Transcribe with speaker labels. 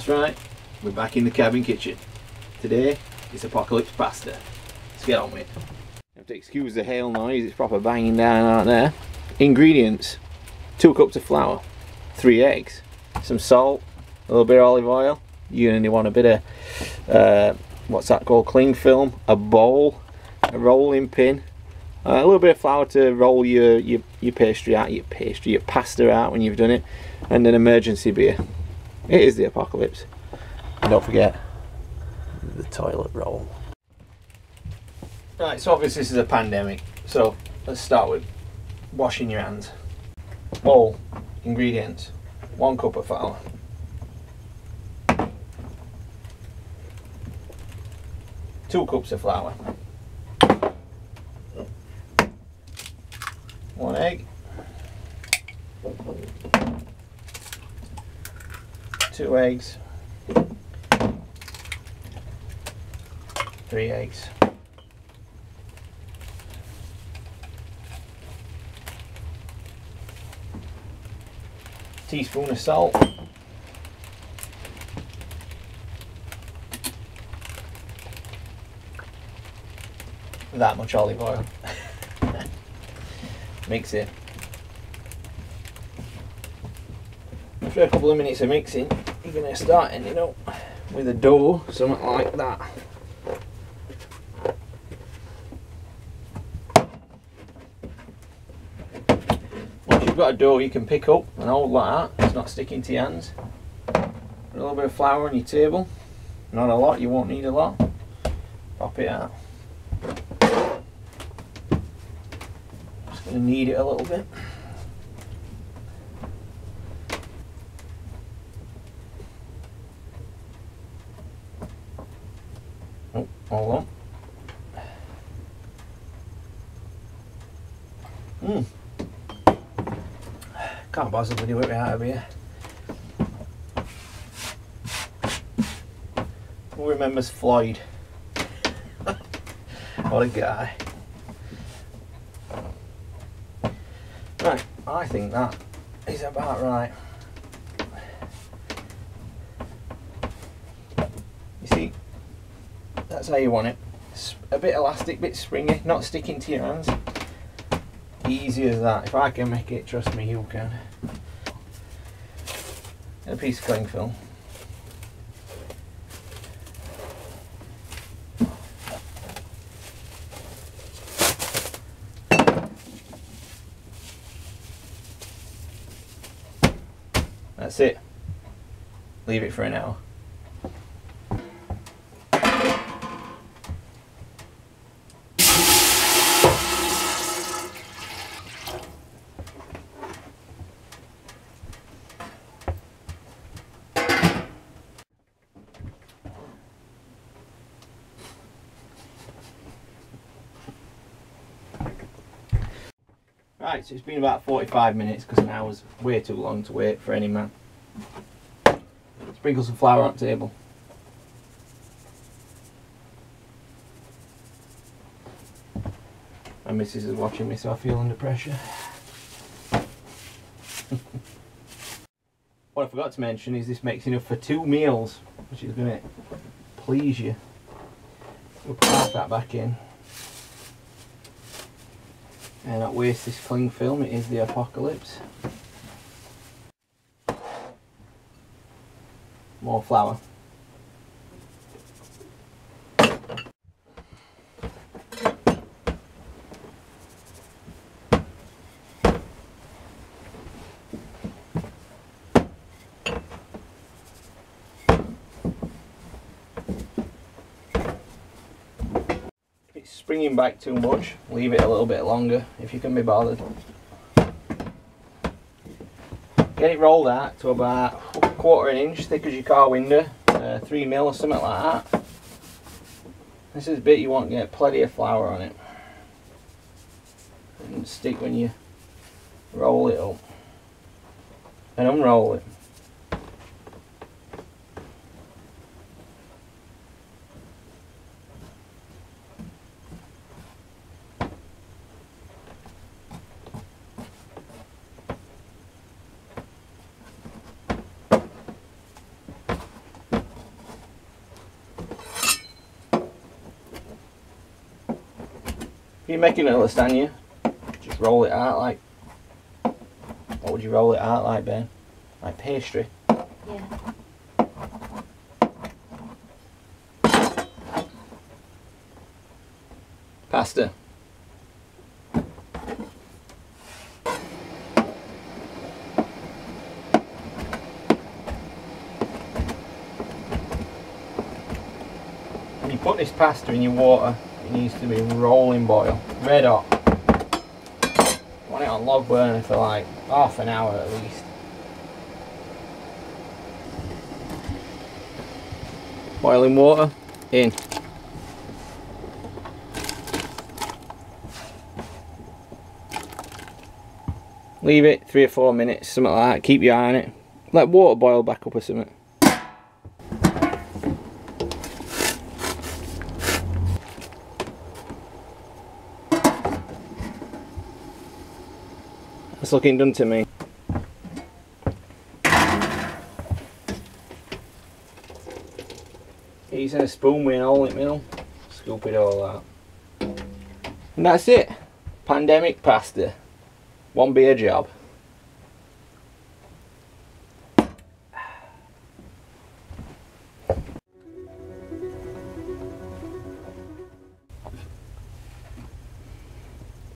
Speaker 1: That's right, we're back in the cabin kitchen. Today it's apocalyptic pasta. Let's get on with it. You have to excuse the hail noise, it's proper banging down out there. Ingredients: 2 cups of flour, 3 eggs, some salt, a little bit of olive oil. You're going to want a bit of what's that called, cling film, a bowl, a rolling pin, a little bit of flour to roll your pastry out, your pasta out when you've done it, and an emergency beer. It is the apocalypse. And don't forget the toilet roll. Right, so obviously this is a pandemic, so let's start with washing your hands. Bowl, ingredients: 1 cup of flour, 2 cups of flour, 1 egg, 2 eggs, 3 eggs, teaspoon of salt, that much olive oil. Mix it. After a couple of minutes of mixing, you're going to start ending up with a dough, something like that. Once you've got a dough you can pick up and hold like that, it's not sticking to your hands. Put a little bit of flour on your table, not a lot, you won't need a lot. Pop it out. Just going to knead it a little bit. Oh, hold on. Can't possibly do it without a beer. Who remembers Floyd? What a guy. Right, I think that is about right. You see, that's how you want it. It's a bit elastic, bit springy, not sticking to your hands. Easy as that. If I can make it, trust me, you can. And a piece of cling film. That's it. Leave it for an hour. Right, so it's been about 45 minutes because an hour's way too long to wait for any man. Sprinkle some flour on the table. My missus is watching me, so I feel under pressure. What I forgot to mention is this makes enough for 2 meals, which is going to please you. We'll put half that back in. And not waste this cling film, it is the apocalypse. More flour. Springing back too much, leave it a little bit longer if you can be bothered. Get it rolled out to about 1/4 inch, thick as your car window, 3mm or something like that. This is the bit you want to get plenty of flour on it. And stick when you roll it up. And unroll it. If you're making a lasagna, just roll it out like... What would you roll it out like, Ben? Like pastry?
Speaker 2: Yeah.
Speaker 1: Pasta. When you put this pasta in your water, it needs to be rolling boil, red hot. You want it on log burner for like half an hour at least. Boiling water in. Leave it 3 or 4 minutes, something like that. Keep your eye on it. Let water boil back up or something. That's looking done to me. Using a spoon with an hole in the middle, scoop it all out. And that's it. Pandemic pasta. Won't be a job.